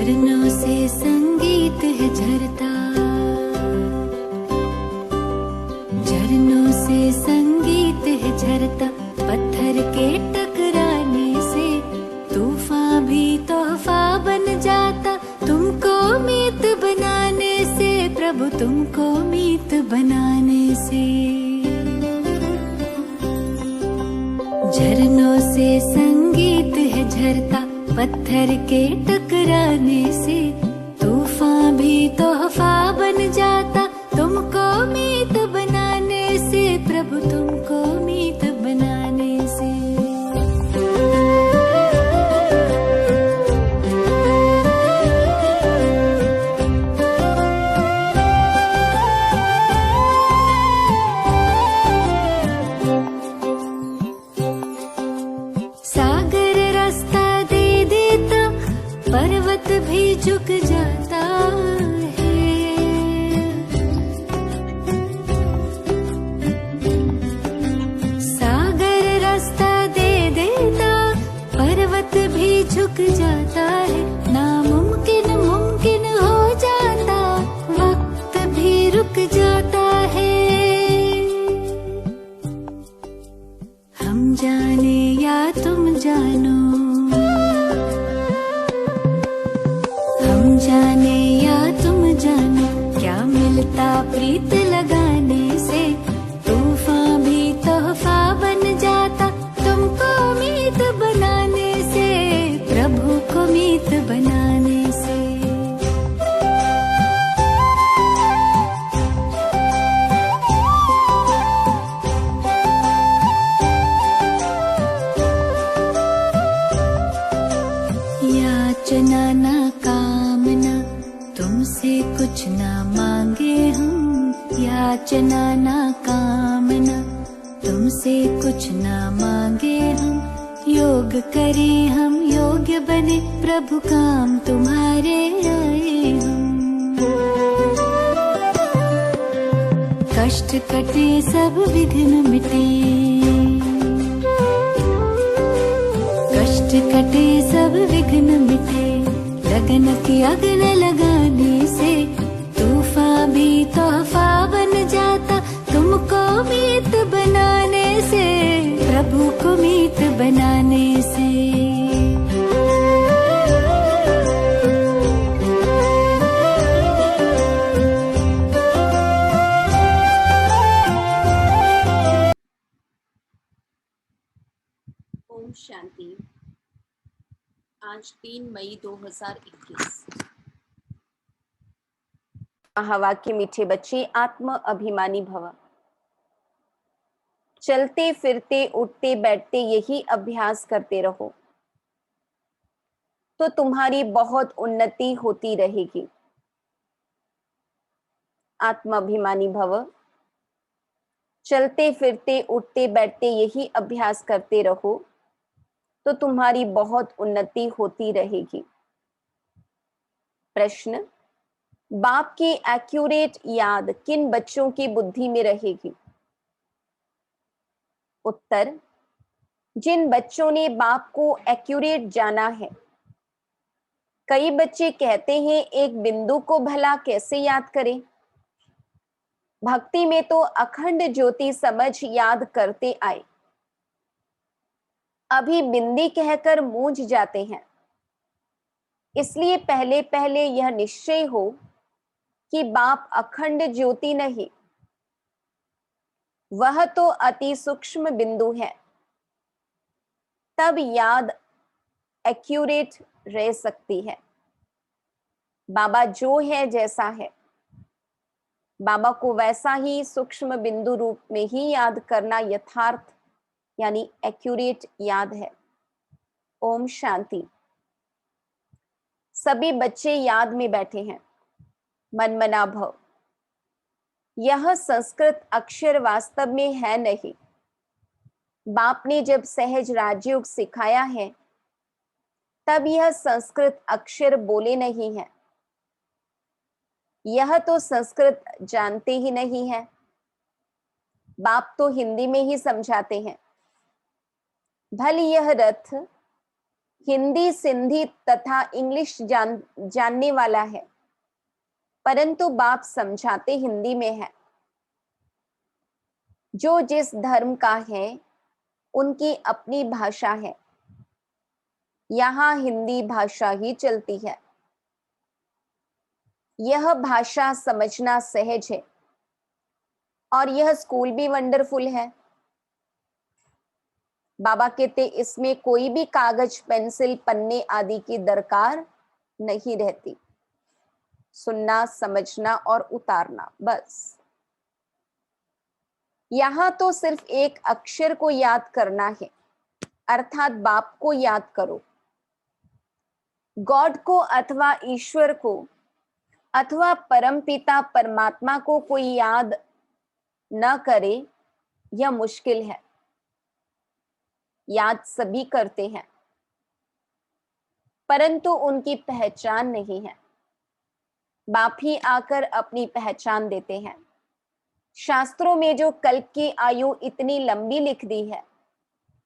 झरनों से संगीत है झरता, झरनों से संगीत है झरता। पत्थर के टकराने से तूफान भी तोहफा बन जाता। तुमको मीत बनाने से प्रभु, तुमको मीत बनाने से। झरनों से संगीत है झरता, पत्थर के टकराने से तूफान भी तोहफा बन जाता। तुमको मीत बनाने से प्रभु, तुमको मीत बनाने से। सागर रास्ता दे देता, पर्वत भी झुक जाता है। सागर रास्ता दे देता, पर्वत भी झुक जाता है। नामुमकिन मुमकिन हो जाता, वक्त भी रुक जाता है। हम जाने या तुम जानो, हम जाने या तुम जानो, क्या मिलता प्रीत लगाने से। तूफान भी तोहफा बन जाता, तुमको मीत बनाने से प्रभु को मीत बनाने से। याचना ना कामना, तुमसे कुछ ना मांगे हम। याचना ना कामना, तुमसे कुछ ना मांगे हम। योग करें हम, योग्य बने प्रभु, काम तुम्हारे आए हम। कष्ट कटे सब विघ्न मिटे, कष्ट कटे सब विघ्न मिटे। लगन की अग्न लगाने से तूफान भी तोहफा बन जाता। तुमको मीत बनाने से प्रभु को मीत बनाने से। ओम शांति। आज 3 मई 2021। महावाक्य मीठे बच्चे, आत्म अभिमानी भव। चलते फिरते उठते बैठते यही अभ्यास करते रहो तो तुम्हारी बहुत उन्नति होती रहेगी। आत्म अभिमानी भव। चलते फिरते उठते बैठते यही अभ्यास करते रहो तो तुम्हारी बहुत उन्नति होती रहेगी। प्रश्न, बाप की एक्यूरेट याद किन बच्चों की बुद्धि में रहेगी? उत्तर, जिन बच्चों ने बाप को एक्यूरेट जाना है। कई बच्चे कहते हैं एक बिंदु को भला कैसे याद करें? भक्ति में तो अखंड ज्योति समझ याद करते आए, अभी बिंदी कहकर मूंझ जाते हैं। इसलिए पहले पहले यह निश्चय हो कि बाप अखंड ज्योति नहीं, वह तो अति सूक्ष्म बिंदु है। तब याद एक्यूरेट रह सकती है। बाबा जो है जैसा है, बाबा को वैसा ही सूक्ष्म बिंदु रूप में ही याद करना यथार्थ यानी एक्यूरेट याद है। ओम शांति। सभी बच्चे याद में बैठे हैं। मनमना भव। यह संस्कृत अक्षर वास्तव में है नहीं। बाप ने जब सहज राजयोग सिखाया है तब यह संस्कृत अक्षर बोले नहीं है। यह तो संस्कृत जानते ही नहीं है। बाप तो हिंदी में ही समझाते हैं। भले यह रथ हिंदी, सिंधी तथा इंग्लिश जानने वाला है, परंतु बाप समझाते हिंदी में है। जो जिस धर्म का है उनकी अपनी भाषा है, यहाँ हिंदी भाषा ही चलती है। यह भाषा समझना सहज है और यह स्कूल भी वंडरफुल है। बाबा कहते इसमें कोई भी कागज, पेंसिल, पन्ने आदि की दरकार नहीं रहती। सुनना, समझना और उतारना, बस। यहां तो सिर्फ एक अक्षर को याद करना है, अर्थात बाप को याद करो। गॉड को अथवा ईश्वर को अथवा परमपिता परमात्मा को कोई याद न करे, यह मुश्किल है। याद सभी करते हैं, परंतु उनकी पहचान नहीं है। बाप ही आकर अपनी पहचान देते हैं। शास्त्रों में जो कल्प की आयु इतनी लंबी लिख दी है,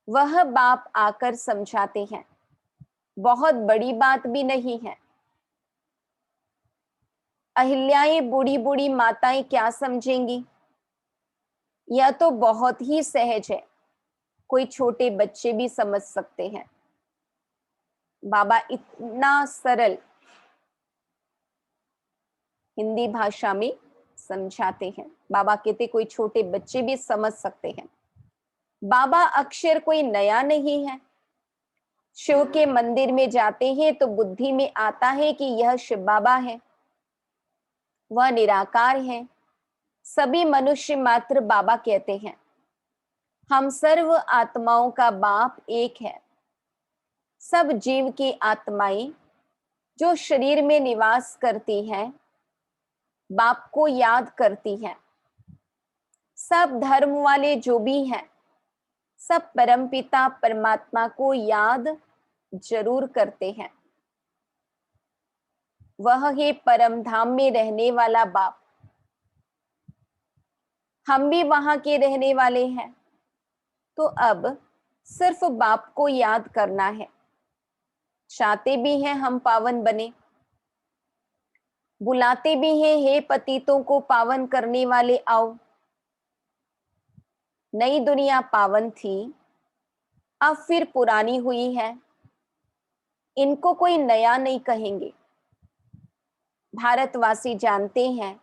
वह बाप आकर समझाते हैं। बहुत बड़ी बात भी नहीं है। अहिल्याएं, बूढ़ी बूढ़ी माताएं क्या समझेंगी? यह तो बहुत ही सहज है, कोई छोटे बच्चे भी समझ सकते हैं। बाबा इतना सरल हिंदी भाषा में समझाते हैं। बाबा कहते कोई छोटे बच्चे भी समझ सकते हैं। बाबा अक्षर कोई नया नहीं है। शिव के मंदिर में जाते हैं तो बुद्धि में आता है कि यह शिव बाबा है, वह निराकार है। सभी मनुष्य मात्र बाबा कहते हैं। हम सर्व आत्माओं का बाप एक है। सब जीव की आत्माएं जो शरीर में निवास करती हैं, बाप को याद करती हैं। सब धर्म वाले जो भी हैं, सब परमपिता परमात्मा को याद जरूर करते हैं। वह है परम धाम में रहने वाला बाप। हम भी वहां के रहने वाले हैं, तो अब सिर्फ बाप को याद करना है। चाहते भी हैं हम पावन बने, बुलाते भी हैं, हे पतितों को पावन करने वाले आओ। नई दुनिया पावन थी, अब फिर पुरानी हुई है। इनको कोई नया नहीं कहेंगे। भारतवासी जानते हैं,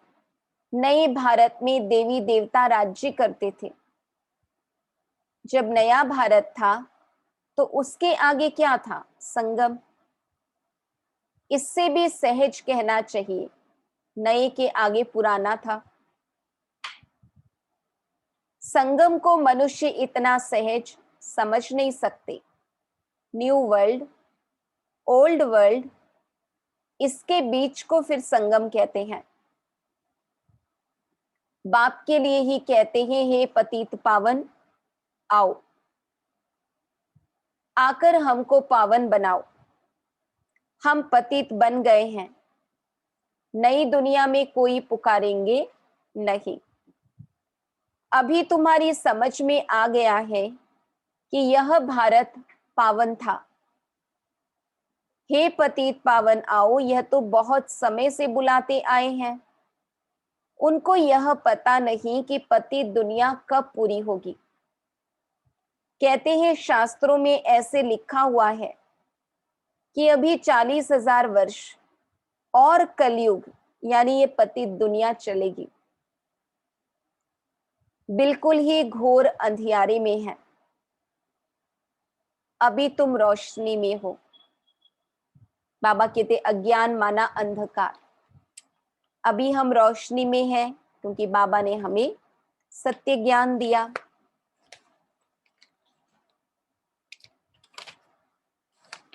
नए भारत में देवी देवता राज्य करते थे। जब नया भारत था तो उसके आगे क्या था? संगम। इससे भी सहज कहना चाहिए, नए के आगे पुराना था। संगम को मनुष्य इतना सहज समझ नहीं सकते। न्यू वर्ल्ड, ओल्ड वर्ल्ड, इसके बीच को फिर संगम कहते हैं। बाप के लिए ही कहते हैं, हे पतित पावन आओ, आकर हमको पावन बनाओ। हम पतित बन गए हैं, नई दुनिया में कोई पुकारेंगे नहीं। अभी तुम्हारी समझ में आ गया है कि यह भारत पावन था। हे पतित पावन आओ, यह तो बहुत समय से बुलाते आए हैं। उनको यह पता नहीं कि पतित दुनिया कब पूरी होगी। कहते हैं शास्त्रों में ऐसे लिखा हुआ है कि अभी 40,000 वर्ष और कलयुग यानी ये पतित दुनिया चलेगी। बिल्कुल ही घोर अंधियारे में है। अभी तुम रोशनी में हो। बाबा कहते अज्ञान माना अंधकार। अभी हम रोशनी में हैं क्योंकि बाबा ने हमें सत्य ज्ञान दिया।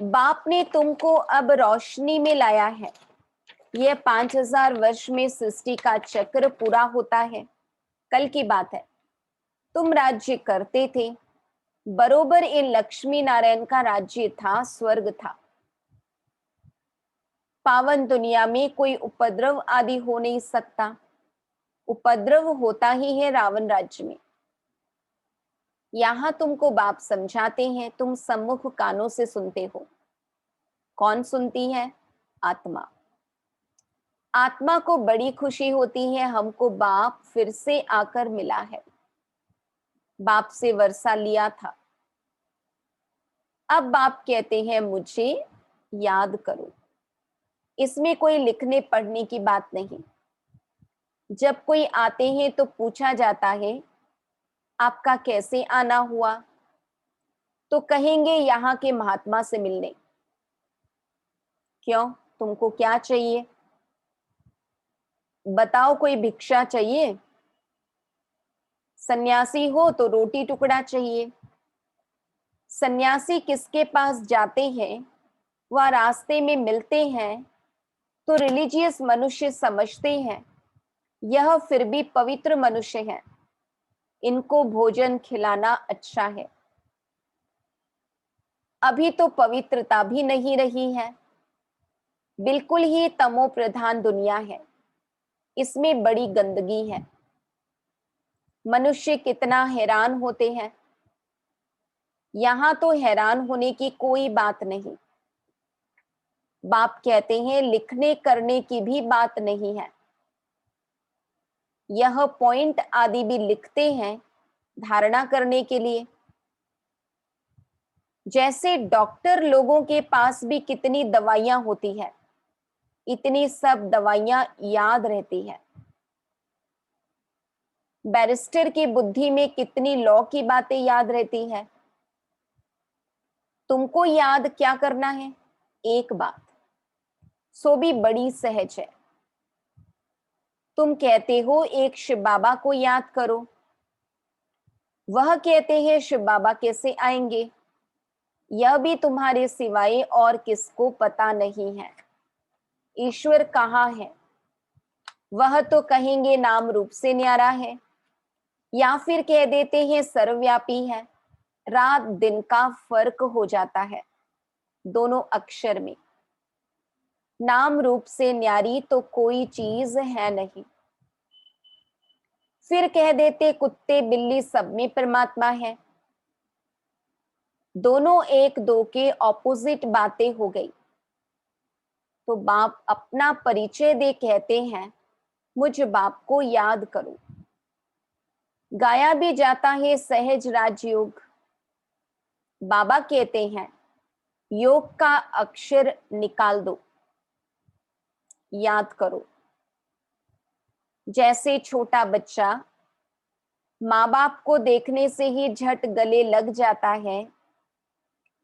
बाप ने तुमको अब रोशनी में लाया है। यह 5,000 वर्ष में सृष्टि का चक्र पूरा होता है। कल की बात है। तुम राज्य करते थे, बरोबर इन लक्ष्मी नारायण का राज्य था, स्वर्ग था। पावन दुनिया में कोई उपद्रव आदि हो नहीं सकता। उपद्रव होता ही है रावण राज्य में। यहां तुमको बाप समझाते हैं, तुम सम्मुख कानों से सुनते हो। कौन सुनती है? आत्मा। आत्मा को बड़ी खुशी होती है, हमको बाप फिर से आकर मिला है। बाप से वर्षा लिया था, अब बाप कहते हैं मुझे याद करो। इसमें कोई लिखने पढ़ने की बात नहीं। जब कोई आते हैं तो पूछा जाता है आपका कैसे आना हुआ, तो कहेंगे यहाँ के महात्मा से मिलने। क्यों, तुमको क्या चाहिए? बताओ, कोई भिक्षा चाहिए? सन्यासी हो तो रोटी टुकड़ा चाहिए। सन्यासी किसके पास जाते हैं, वह रास्ते में मिलते हैं तो रिलीजियस मनुष्य समझते हैं यह फिर भी पवित्र मनुष्य है, इनको भोजन खिलाना अच्छा है। अभी तो पवित्रता भी नहीं रही है, बिल्कुल ही तमो प्रधान दुनिया है, इसमें बड़ी गंदगी है। मनुष्य कितना हैरान होते हैं। यहां तो हैरान होने की कोई बात नहीं। बाप कहते हैं लिखने करने की भी बात नहीं है। यह पॉइंट आदि भी लिखते हैं धारणा करने के लिए। जैसे डॉक्टर लोगों के पास भी कितनी दवाइयां होती है, इतनी सब दवाइयां याद रहती है। बैरिस्टर की बुद्धि में कितनी लॉ की बातें याद रहती है। तुमको याद क्या करना है? एक बात, सो भी बड़ी सहज है। तुम कहते हो एक शिव बाबा को याद करो, वह कहते हैं शिव बाबा कैसे आएंगे, यह भी तुम्हारे सिवाय और किसको पता नहीं है। ईश्वर कहाँ है? वह तो कहेंगे नाम रूप से न्यारा है, या फिर कह देते हैं सर्वव्यापी है। रात दिन का फर्क हो जाता है दोनों अक्षर में। नाम रूप से न्यारी तो कोई चीज है नहीं। फिर कह देते कुत्ते बिल्ली सब में परमात्मा है। दोनों एक दो के ऑपोजिट बातें हो गई। तो बाप अपना परिचय दे कहते हैं मुझ बाप को याद करो। गाया भी जाता है सहज राजयोग। बाबा कहते हैं योग का अक्षर निकाल दो, याद करो। जैसे छोटा बच्चा माँ बाप को देखने से ही झट गले लग जाता है,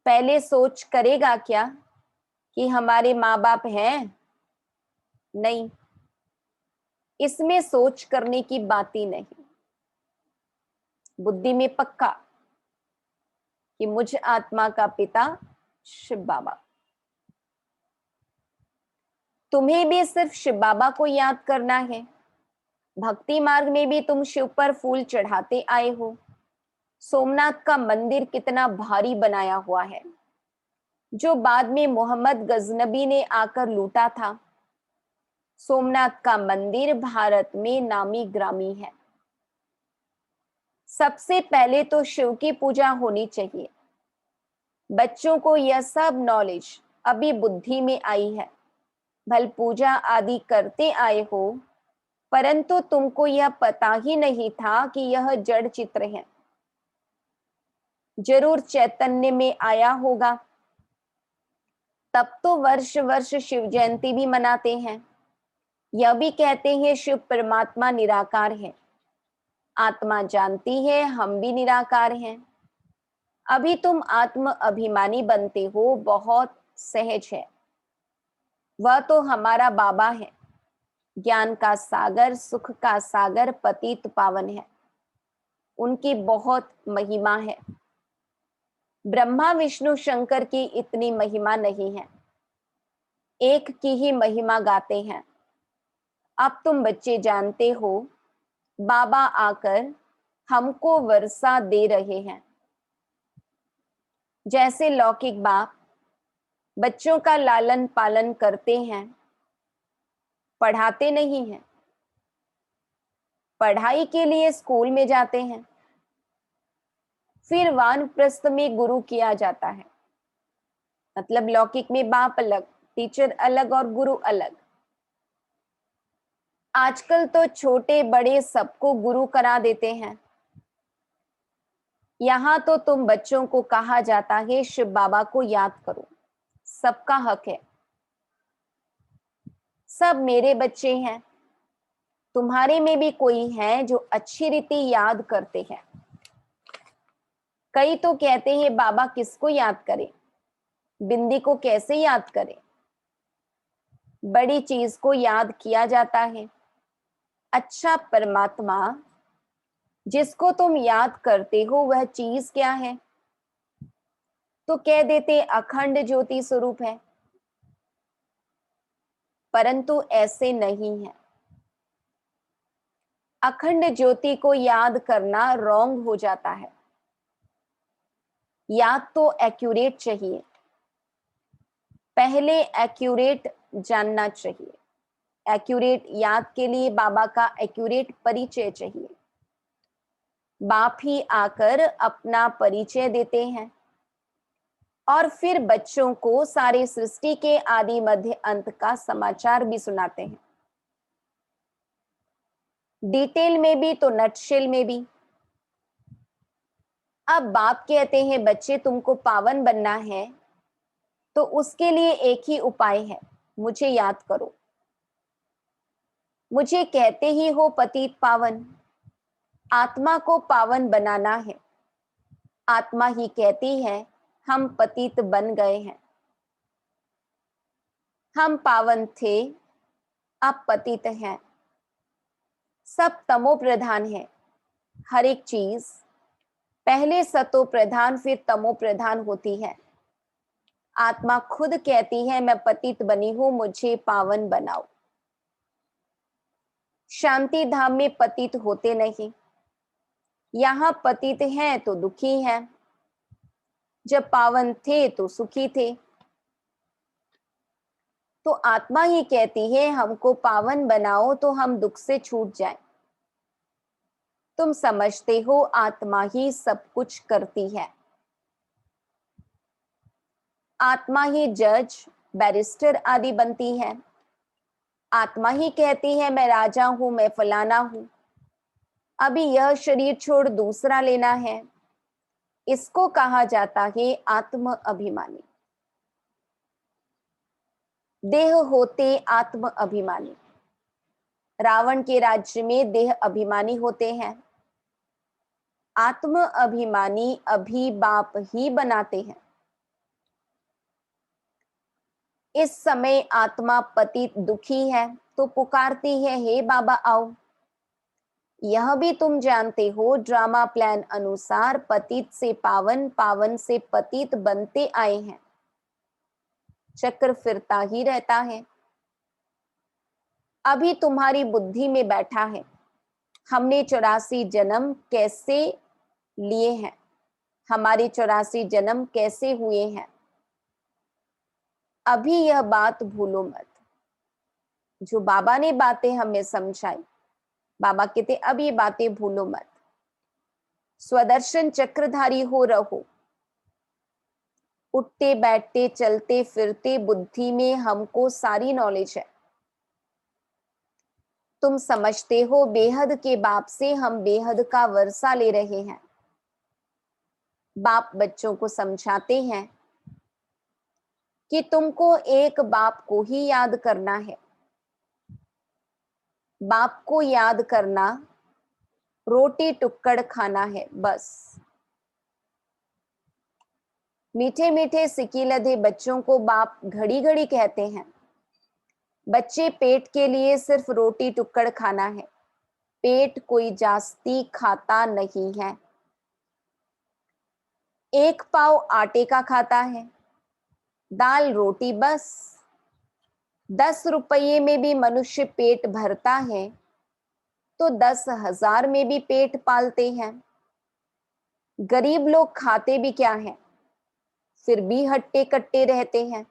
पहले सोच करेगा क्या कि हमारे माँ बाप हैं? नहीं, इसमें सोच करने की बात ही नहीं। बुद्धि में पक्का कि मुझ आत्मा का पिता शिव बाबा। तुम्हें भी सिर्फ शिव बाबा को याद करना है। भक्ति मार्ग में भी तुम शिव पर फूल चढ़ाते आए हो। सोमनाथ का मंदिर कितना भारी बनाया हुआ है, जो बाद में मोहम्मद गजनबी ने आकर लूटा था। सोमनाथ का मंदिर भारत में नामी ग्रामी है। सबसे पहले तो शिव की पूजा होनी चाहिए। बच्चों को यह सब नॉलेज अभी बुद्धि में आई है। भल पूजा आदि करते आए हो, परंतु तुमको यह पता ही नहीं था कि यह जड़ चित्र है। जरूर चैतन्य में आया होगा, तब तो वर्ष वर्ष शिव जयंती भी मनाते हैं। यह भी कहते हैं शिव परमात्मा निराकार है। आत्मा जानती है हम भी निराकार हैं। अभी तुम आत्म अभिमानी बनते हो, बहुत सहज है। वह तो हमारा बाबा है, ज्ञान का सागर, सुख का सागर, पतित पावन है। उनकी बहुत महिमा है। ब्रह्मा विष्णु शंकर की इतनी महिमा नहीं है, एक की ही महिमा गाते हैं। अब तुम बच्चे जानते हो, बाबा आकर हमको वर्षा दे रहे हैं। जैसे लौकिक बाप बच्चों का लालन पालन करते हैं, पढ़ाते नहीं हैं। पढ़ाई के लिए स्कूल में जाते हैं, फिर वानप्रस्थ में गुरु किया जाता है। मतलब लौकिक में बाप अलग, टीचर अलग और गुरु अलग। आजकल तो छोटे बड़े सबको गुरु करा देते हैं। यहां तो तुम बच्चों को कहा जाता है शिव बाबा को याद करो, सबका हक है। सब मेरे बच्चे हैं, तुम्हारे में भी कोई है जो अच्छी रीति याद करते हैं। कई तो कहते हैं बाबा किसको याद करें, बिंदी को कैसे याद करें। बड़ी चीज को याद किया जाता है। अच्छा परमात्मा जिसको तुम याद करते हो वह चीज क्या है? तो कह देते अखंड ज्योति स्वरूप है, परंतु ऐसे नहीं है। अखंड ज्योति को याद करना रॉन्ग हो जाता है। याद तो एक्यूरेट चाहिए, पहले एक्यूरेट जानना चाहिए। एक्यूरेट याद के लिए बाबा का एक्यूरेट परिचय चाहिए। बाप ही आकर अपना परिचय देते हैं और फिर बच्चों को सारे सृष्टि के आदि मध्य अंत का समाचार भी सुनाते हैं, डिटेल में भी तो नटशेल में भी। अब बाप कहते हैं बच्चे तुमको पावन बनना है, तो उसके लिए एक ही उपाय है, मुझे याद करो। मुझे कहते ही हो पतित पावन, आत्मा को पावन बनाना है। आत्मा ही कहती है हम पतित बन गए हैं, हम पावन थे अब पतित हैं। सब तमो प्रधान है, हर एक चीज पहले सतो प्रधान फिर तमो प्रधान होती है। आत्मा खुद कहती है मैं पतित बनी हूं, मुझे पावन बनाओ। शांति धाम में पतित होते नहीं, यहां पतित हैं तो दुखी हैं, जब पावन थे तो सुखी थे। तो आत्मा ही कहती है हमको पावन बनाओ तो हम दुख से छूट जाएं। तुम समझते हो आत्मा ही सब कुछ करती है। आत्मा ही जज बैरिस्टर आदि बनती है। आत्मा ही कहती है मैं राजा हूं, मैं फलाना हूं, अभी यह शरीर छोड़ दूसरा लेना है। इसको कहा जाता है आत्म अभिमानी। देह होते आत्म अभिमानी। रावण के राज्य में देह अभिमानी होते हैं, आत्म अभिमानी अभी बाप ही बनाते हैं। इस समय आत्मा पतित दुखी है तो पुकारती है हे बाबा आओ। यह भी तुम जानते हो ड्रामा प्लान अनुसार पतित से पावन, पावन से पतित बनते आए हैं। चक्र फिरता ही रहता है। अभी तुम्हारी बुद्धि में बैठा है हमने 84 जन्म कैसे लिए हैं, हमारे 84 जन्म कैसे हुए हैं। अभी यह बात भूलो मत, जो बाबा ने बातें हमें समझाई। बाबा कहते अब ये बातें भूलो मत, स्वदर्शन चक्रधारी हो रहो। उठते बैठते चलते फिरते बुद्धि में हमको सारी नॉलेज है। तुम समझते हो बेहद के बाप से हम बेहद का वर्षा ले रहे हैं। बाप बच्चों को समझाते हैं कि तुमको एक बाप को ही याद करना है। बाप को याद करना रोटी टुक्कड़ खाना है बस। मीठे मीठे सिकी लधे बच्चों को बाप घड़ी घड़ी कहते हैं बच्चे पेट के लिए सिर्फ रोटी टुक्कड़ खाना है, पेट कोई जास्ती खाता नहीं है। एक पाव आटे का खाता है, दाल रोटी बस। 10 रुपये में भी मनुष्य पेट भरता है तो 10,000 में भी पेट पालते हैं। गरीब लोग खाते भी क्या है, फिर भी हट्टे कट्टे रहते हैं।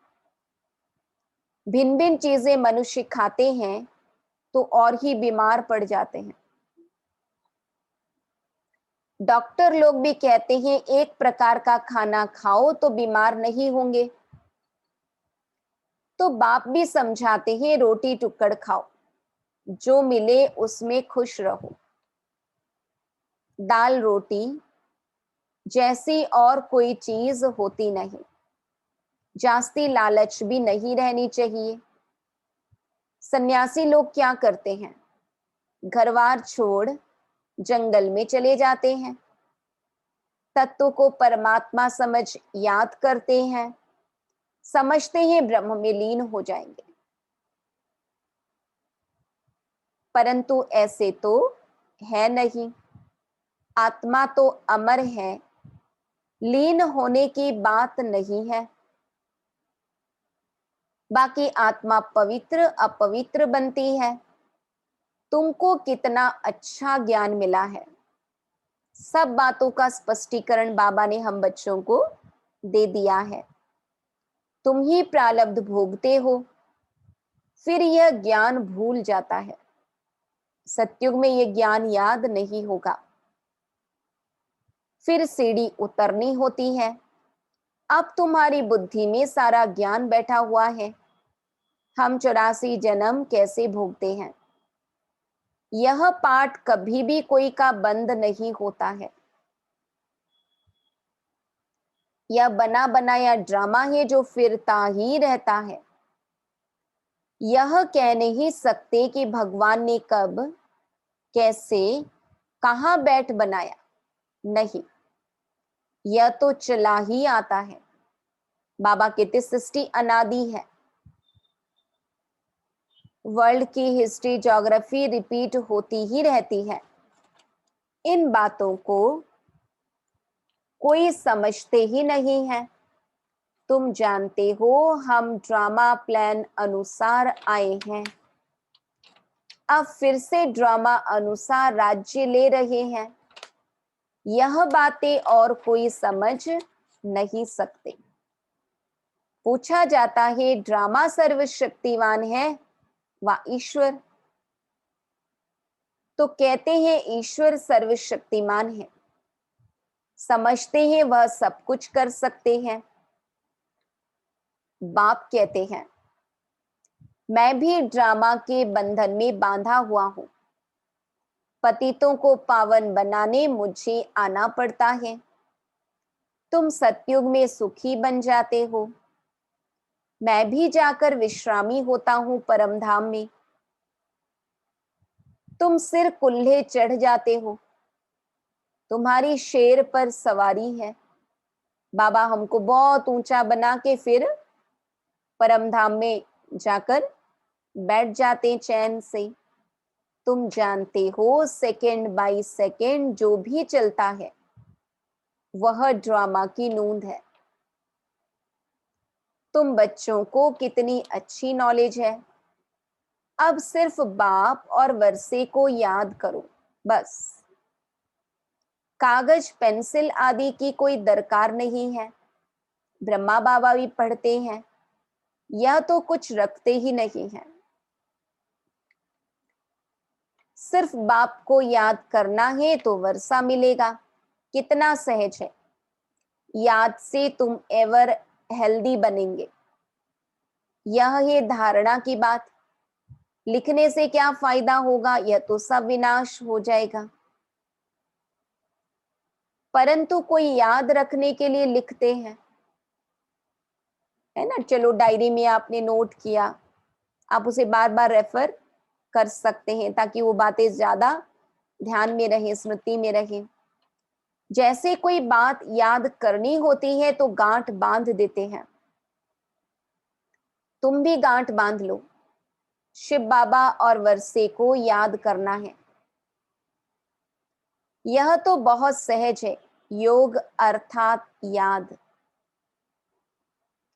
भिन्न भिन्न चीजें मनुष्य खाते हैं तो और ही बीमार पड़ जाते हैं। डॉक्टर लोग भी कहते हैं एक प्रकार का खाना खाओ तो बीमार नहीं होंगे, तो बाप भी समझाते हैं रोटी टुकड़ खाओ, जो मिले उसमें खुश रहो। दाल रोटी जैसी और कोई चीज होती नहीं, जास्ती लालच भी नहीं रहनी चाहिए। सन्यासी लोग क्या करते हैं, घरवार छोड़ जंगल में चले जाते हैं, तत्व को परमात्मा समझ याद करते हैं, समझते हैं ब्रह्म में लीन हो जाएंगे। परंतु ऐसे तो है नहीं। आत्मा तो अमर है, लीन होने की बात नहीं है। बाकी आत्मा पवित्र अपवित्र बनती है। तुमको कितना अच्छा ज्ञान मिला है, सब बातों का स्पष्टीकरण बाबा ने हम बच्चों को दे दिया है। तुम ही प्रारब्ध भोगते हो, फिर यह ज्ञान भूल जाता है। सतयुग में यह ज्ञान याद नहीं होगा, फिर सीढ़ी उतरनी होती है। अब तुम्हारी बुद्धि में सारा ज्ञान बैठा हुआ है, हम 84 जन्म कैसे भोगते हैं। यह पाठ कभी भी कोई का बंद नहीं होता है। यह बना बनाया ड्रामा है जो फिरता ही रहता है। यह कह नहीं सकते कि भगवान ने कब कैसे कहां बैठ बनाया, नहीं, यह तो चला ही आता है। बाबा कहते सृष्टि अनादि है। वर्ल्ड की हिस्ट्री ज्योग्राफी रिपीट होती ही रहती है। इन बातों को कोई समझते ही नहीं है। तुम जानते हो हम ड्रामा प्लान अनुसार आए हैं, अब फिर से ड्रामा अनुसार राज्य ले रहे हैं। यह बातें और कोई समझ नहीं सकते। पूछा जाता है ड्रामा सर्वशक्तिवान है व ईश्वर, तो कहते हैं ईश्वर सर्वशक्तिमान है, समझते हैं वह सब कुछ कर सकते हैं। बाप कहते हैं मैं भी ड्रामा के बंधन में बांधा हुआ हूं, पतितों को पावन बनाने मुझे आना पड़ता है। तुम सतयुग में सुखी बन जाते हो, मैं भी जाकर विश्रामी होता हूं परम धाम में। तुम सिर कुल्हे चढ़ जाते हो, तुम्हारी शेर पर सवारी है। बाबा हमको बहुत ऊंचा बना के फिर परम धाम में जाकर बैठ जाते चैन से। तुम जानते हो सेकंड बाय सेकंड जो भी चलता है वह ड्रामा की नूंद है। तुम बच्चों को कितनी अच्छी नॉलेज है, अब सिर्फ बाप और वर्षे को याद करो बस। कागज पेंसिल आदि की कोई दरकार नहीं है। ब्रह्मा बाबा भी पढ़ते हैं, यह तो कुछ रखते ही नहीं है। सिर्फ बाप को याद करना है तो वर्षा मिलेगा। कितना सहज है। याद से तुम एवर हेल्दी बनेंगे, यह है धारणा की बात। लिखने से क्या फायदा होगा, यह तो सब विनाश हो जाएगा। परंतु कोई याद रखने के लिए लिखते हैं, है ना। चलो डायरी में आपने नोट किया, आप उसे बार बार रेफर कर सकते हैं ताकि वो बातें ज्यादा ध्यान में रहे, स्मृति में रहे। जैसे कोई बात याद करनी होती है तो गांठ बांध देते हैं, तुम भी गांठ बांध लो। शिव बाबा और वर्षे को याद करना है, यह तो बहुत सहज है। योग अर्थात याद।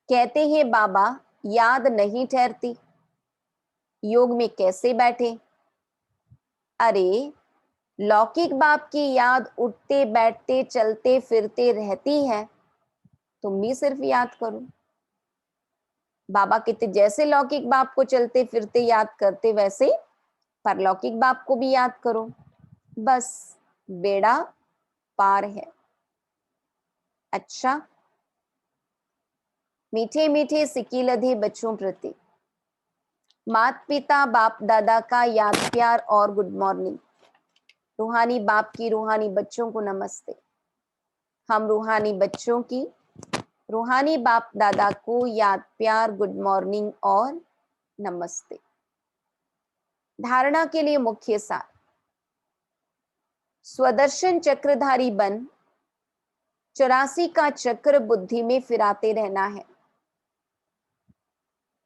कहते हैं बाबा याद नहीं ठहरती, योग में कैसे बैठे। अरे लौकिक बाप की याद उठते बैठते चलते फिरते रहती है, तुम भी सिर्फ याद करो। बाबा कहते जैसे लौकिक बाप को चलते फिरते याद करते वैसे परलौकिक बाप को भी याद करो, बस बेड़ा पार है। अच्छा, मीठे मीठे सिक्की लधे बच्चों प्रति माता पिता बाप दादा का याद प्यार और गुड मॉर्निंग। रूहानी बाप की रूहानी बच्चों को नमस्ते। हम रूहानी बच्चों की रूहानी बाप दादा को याद प्यार गुड मॉर्निंग और नमस्ते। धारणा के लिए मुख्य सार। स्वदर्शन चक्रधारी बन 84 का चक्र बुद्धि में फिराते रहना है।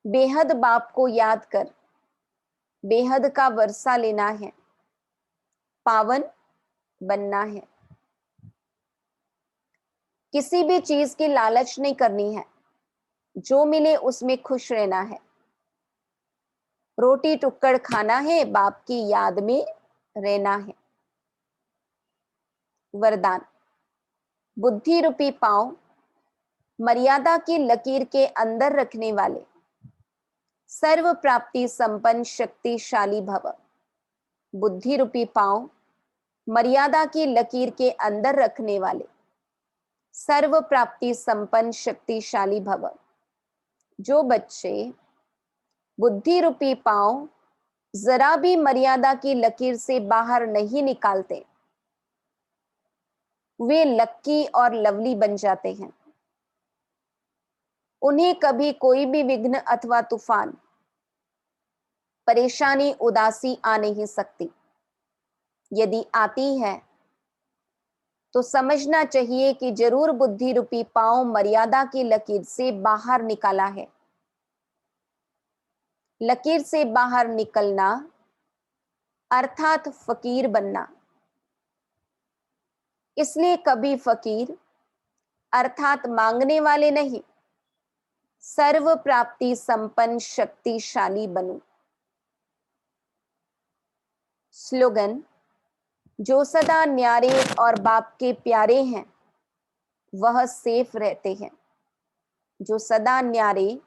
बेहद बाप को याद कर बेहद का वर्षा लेना है। पावन बनना है। किसी भी चीज की लालच नहीं करनी है। जो मिले उसमें खुश रहना है। रोटी टुक्कड़ खाना है, बाप की याद में रहना है। वरदान। बुद्धि रूपी पांव मर्यादा की लकीर के अंदर रखने वाले सर्व प्राप्ति संपन्न शक्तिशाली भव। बुद्धि रूपी पांव मर्यादा की लकीर के अंदर रखने वाले सर्व प्राप्ति संपन्न शक्तिशाली भव। जो बच्चे बुद्धि रूपी पांव जरा भी मर्यादा की लकीर से बाहर नहीं निकालते, वे लक्की और लवली बन जाते हैं। उन्हें कभी कोई भी विघ्न अथवा तूफान, परेशानी, उदासी आ नहीं सकती। यदि आती है तो समझना चाहिए कि जरूर बुद्धि रूपी पांव मर्यादा की लकीर से बाहर निकाला है। लकीर से बाहर निकलना अर्थात फकीर बनना। इसलिए कभी फकीर अर्थात मांगने वाले नहीं, सर्व प्राप्ति संपन्न शक्तिशाली बनो। स्लोगन। जो सदा न्यारे और बाप के प्यारे हैं वह सेफ रहते हैं। जो सदा न्यारे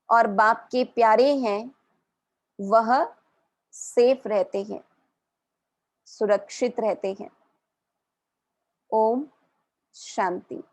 और बाप के प्यारे हैं वह सेफ रहते हैं, सुरक्षित रहते हैं। ओम शांति।